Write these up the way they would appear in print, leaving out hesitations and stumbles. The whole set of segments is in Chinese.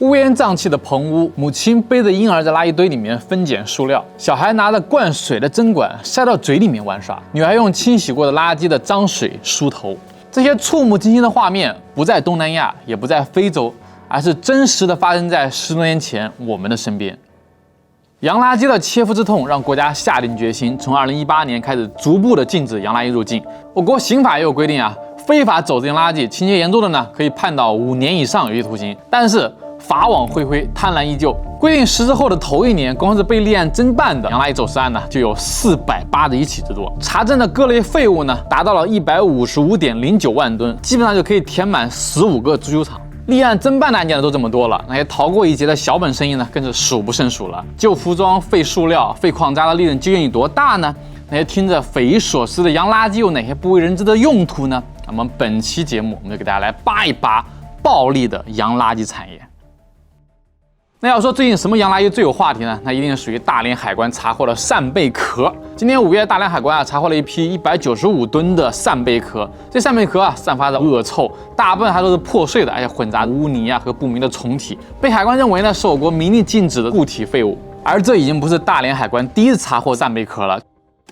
乌烟瘴气的棚屋，母亲背着婴儿在垃圾堆里面分拣塑料，小孩拿着灌水的针管塞到嘴里面玩耍，女孩用清洗过的垃圾的脏水梳头。这些触目惊心的画面不在东南亚，也不在非洲，而是真实的发生在10多年前我们的身边。洋垃圾的切肤之痛让国家下定决心，从2018年开始逐步的禁止洋垃圾入境。我国刑法也有规定啊，非法走私洋垃圾，情节严重的呢，可以判到5年以上有期徒刑。但是法网恢恢，贪婪依旧。规定实施后的头1年，光是被立案侦办的洋垃圾走私案呢，就有481起之多。查证的各类废物呢，达到了155.09万吨，基本上就可以填满15个足球场。立案侦办的案件都这么多了，那些逃过一劫的小本生意呢，更是数不胜数了。旧服装、废塑料、废矿渣的利润究竟有多大呢？那些听着匪夷所思的洋垃圾有哪些不为人知的用途呢？那么本期节目，我们就给大家来扒一扒暴利的洋垃圾产业。那要说最近什么洋垃圾最有话题呢？那一定属于大连海关查获的扇贝壳。今年5月，大连海关查获了一批195吨的扇贝壳。这扇贝壳散发着恶臭，大部分还都是破碎的，而且混杂污泥和不明的虫体，被海关认为呢是我国明令禁止的固体废物。而这已经不是大连海关第一次查获扇贝壳了。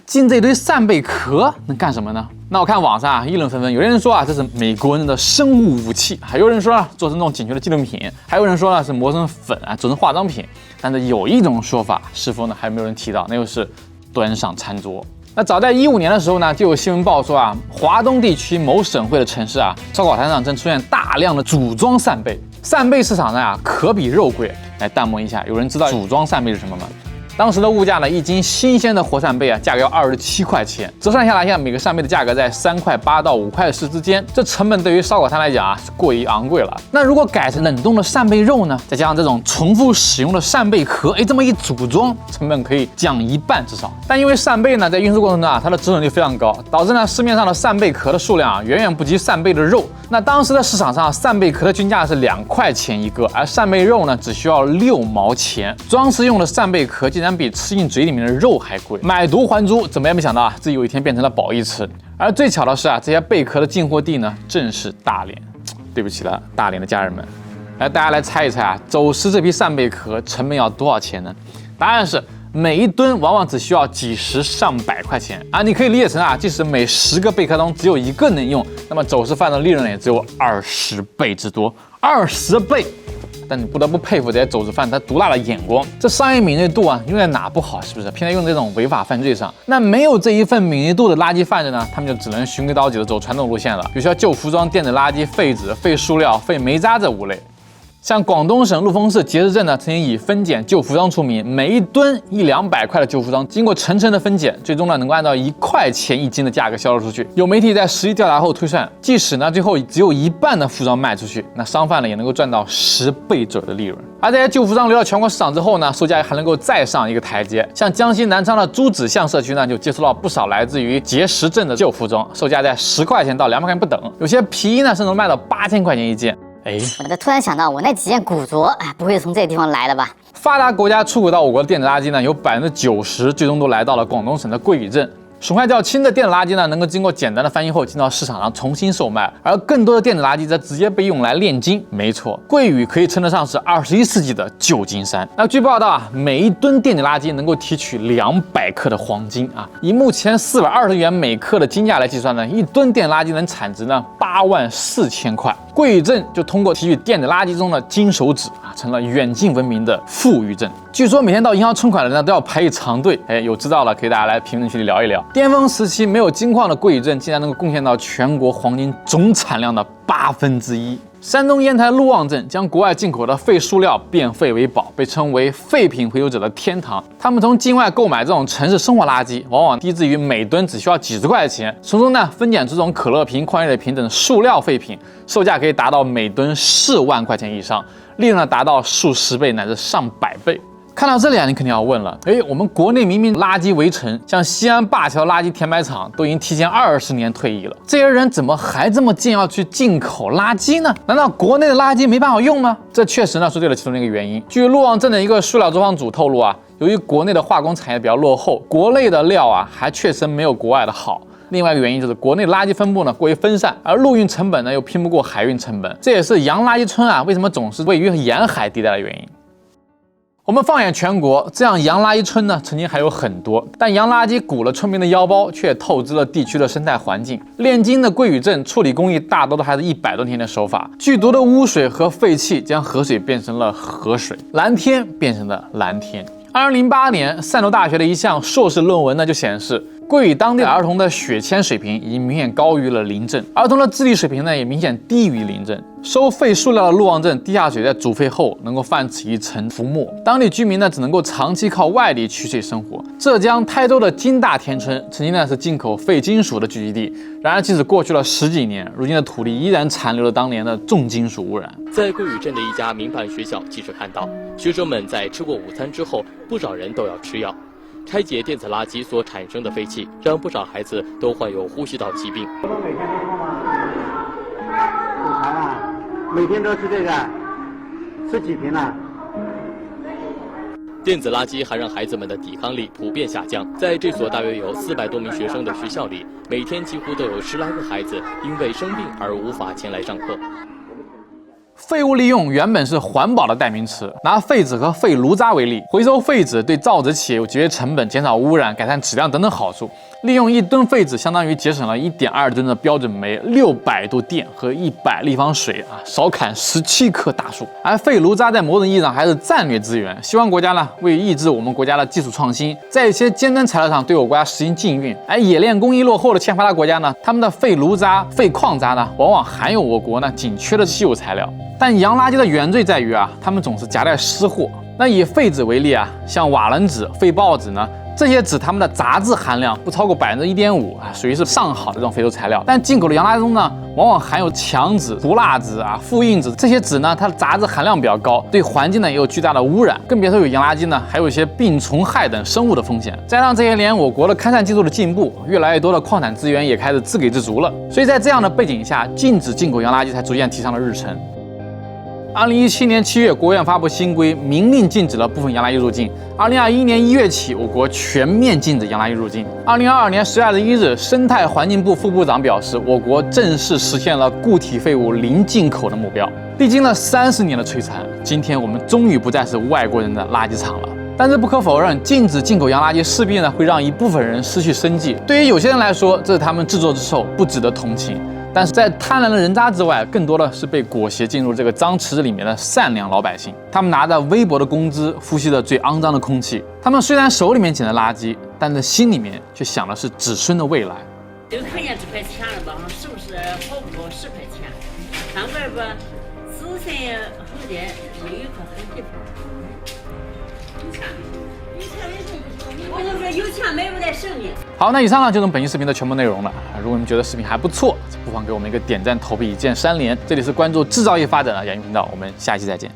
进这堆扇贝壳能干什么呢？那我看网上议论纷纷，有人说这是美国人的生物武器，还有人说做成那种警局的纪念品，还有人说是磨成粉做成化妆品。但是有一种说法，是否呢还没有人提到，那就是端上餐桌。那早在2015年的时候呢，就有新闻报说华东地区某省会的城市烧烤摊上正出现大量的组装扇贝。扇贝市场上可比肉贵。来弹幕一下，有人知道组装扇贝是什么吗？当时的物价呢，一斤新鲜的活扇贝价格要27块钱，折算下来，每个扇贝的价格在3块8到5块10之间，这成本对于烧烤摊来讲是过于昂贵了。那如果改成冷冻的扇贝肉呢，再加上这种重复使用的扇贝壳，这么一组装，成本可以降1半至少。但因为扇贝呢在运输过程中它的折损率非常高，导致呢市面上的扇贝壳的数量远远不及扇贝的肉。那当时的市场上，扇贝壳的均价是2块钱一个，而扇贝肉呢只需要6毛钱。装饰用的扇贝壳竟然比吃进嘴里面的肉还贵，买椟还珠，怎么也没想到自己有一天变成了褒义词。而最巧的是这些贝壳的进货地呢正是大连。对不起了，大连的家人们。来，大家来猜一猜走私这批扇贝壳成本要多少钱呢？答案是每1吨往往只需要几十上百块钱你可以理解成即使每10个贝壳中只有1个能用，那么走私犯的利润也只有20倍之多，20倍。但你不得不佩服这些走私犯他毒辣的眼光，这商业敏锐度用在哪不好，是不是？偏在用这种违法犯罪上。那没有这一份敏锐度的垃圾贩子呢，他们就只能循规蹈矩的走传统路线了，比如说旧服装、电子垃圾、废纸、废塑料、废煤渣这5类。像广东省陆丰市结石镇呢，曾经以分拣旧服装出名，每1吨100-200块的旧服装，经过层层的分拣，最终呢能够按照1块钱1斤的价格销售出去。有媒体在实地调查后推算，即使呢最后只有1半的服装卖出去，那商贩呢也能够赚到10倍左右的利润。而这些旧服装流到全国市场之后呢，售价还能够再上一个台阶。像江西南昌的朱子巷社区呢，就接触到不少来自于结石镇的旧服装，售价在10块钱到200块钱不等，有些皮衣呢甚至能卖到8000块钱一件。我突然想到，我那几件古着，不会从这个地方来的吧？发达国家出口到我国的电子垃圾呢，有90%最终都来到了广东省的桂屿镇。损害较轻的电子垃圾呢，能够经过简单的翻译后进到市场上重新售卖，而更多的电子垃圾则直接被用来炼金。没错，桂屿可以称得上是21世纪的旧金山。那据报道每1吨电子垃圾能够提取200克的黄金以目前420元每克的金价来计算呢，1吨电子垃圾能产值呢84000块。桂屿镇就通过提取电子垃圾中的金手指成了远近闻名的富裕镇。据说每天到银行存款的人呢都要排一长队。有知道了可以大家来评论区里聊一聊。巅峰时期没有金矿的桂屿镇竟然能够贡献到全国黄金总产量的1/8。山东烟台陆旺镇将国外进口的废塑料变废为宝，被称为废品回收者的天堂。他们从境外购买这种城市生活垃圾，往往低至于每吨只需要几十块钱，从中呢分拣出这种可乐瓶、矿泉水瓶等塑料废品，售价可以达到每吨4万块钱以上，利润达到数十倍乃至上百倍。看到这里你肯定要问了，我们国内明明垃圾围城，像西安灞桥垃圾填埋场都已经提前20年退役了，这些人怎么还这么贱要去进口垃圾呢？难道国内的垃圾没办法用吗？这确实呢说对了其中的一个原因。据陆旺镇的一个塑料作坊主透露由于国内的化工产业比较落后，国内的料还确实没有国外的好。另外一个原因就是国内垃圾分布呢过于分散，而陆运成本呢又拼不过海运成本，这也是洋垃圾村啊为什么总是位于沿海地带的原因。我们放眼全国，这样洋垃圾村呢，曾经还有很多，但洋垃圾鼓了村民的腰包，却透支了地区的生态环境。炼金的桂屿镇处理工艺大多都还是100多年的手法，剧毒的污水和废气将河水变成了河水，蓝天变成了蓝天。2008年，汕头大学的一项硕士论文呢就显示，桂屿当地儿童的血铅水平已经明显高于了邻镇，儿童的智力水平呢也明显低于邻镇。收废塑料的陆旺镇地下水在煮沸后能够泛起一层浮沫，当地居民呢只能够长期靠外地取水生活。浙江台州的金大田村曾经呢是进口废金属的聚集地，然而即使过去了10几年，如今的土地依然残留了当年的重金属污染。在桂屿镇的一家民办学校，记者看到学生们在吃过午餐之后，不少人都要吃药。拆解电子垃圾所产生的废气，让不少孩子都患有呼吸道疾病。我们每天都喝吗？午餐啊，每天都吃这个，吃几瓶呢？电子垃圾还让孩子们的抵抗力普遍下降。在这所大约有400多名学生的学校里，每天几乎都有10来个孩子因为生病而无法前来上课。废物利用原本是环保的代名词，拿废纸和废炉渣为例，回收废纸对造纸企业有节约成本、减少污染、改善质量等等好处。利用1吨废纸相当于节省了1.2吨的标准煤、600度电和100立方水少砍17棵大树。而废炉渣在某种意义上还是战略资源，西方国家呢为抑制我们国家的技术创新，在一些尖端材料上对我国家实行禁运。而冶炼工艺落后的欠发达国家呢，他们的废炉渣、废矿渣呢，往往含有我国呢紧缺的稀有材料。但洋垃圾的原罪在于他们总是夹带私货。那以废纸为例像瓦楞纸、废报纸呢，这些纸它们的杂质含量不超过1.5%，属于是上好的这种非洲材料。但进口的洋垃圾中呢，往往含有强纸、涂蜡纸复印纸这些纸呢，它的杂质含量比较高，对环境呢也有巨大的污染。更别说有洋垃圾呢，还有一些病虫害等生物的风险。加上这些年我国的勘探技术的进步，越来越多的矿产资源也开始自给自足了。所以在这样的背景下，禁止进口洋垃圾才逐渐提上了日程。2017年7月，国务院发布新规，明令禁止了部分洋垃圾入境。2021年1月起，我国全面禁止洋垃圾入境。2022年10月21日，生态环境部副部长表示，我国正式实现了固体废物零进口的目标。历经了30年的摧残，今天我们终于不再是外国人的垃圾场了。但是不可否认，禁止进口洋垃圾势必会让一部分人失去生计。对于有些人来说，这是他们自作自受，不值得同情。但是在贪婪的人渣之外，更多的是被裹挟进入这个脏池子里面的善良老百姓。他们拿着微薄的工资，呼吸着最肮脏的空气。他们虽然手里面捡着垃圾，但是心里面却想的是子孙的未来。就看见这块钱了吧，是不是好不多10块钱？看外边紫色红的有一块黑地方。我就说有钱买不来生命。好，那以上呢就是本期视频的全部内容了。如果你们觉得视频还不错，不妨给我们一个点赞、投币、一键3连。这里是关注制造业发展的养鱼频道，我们下期再见。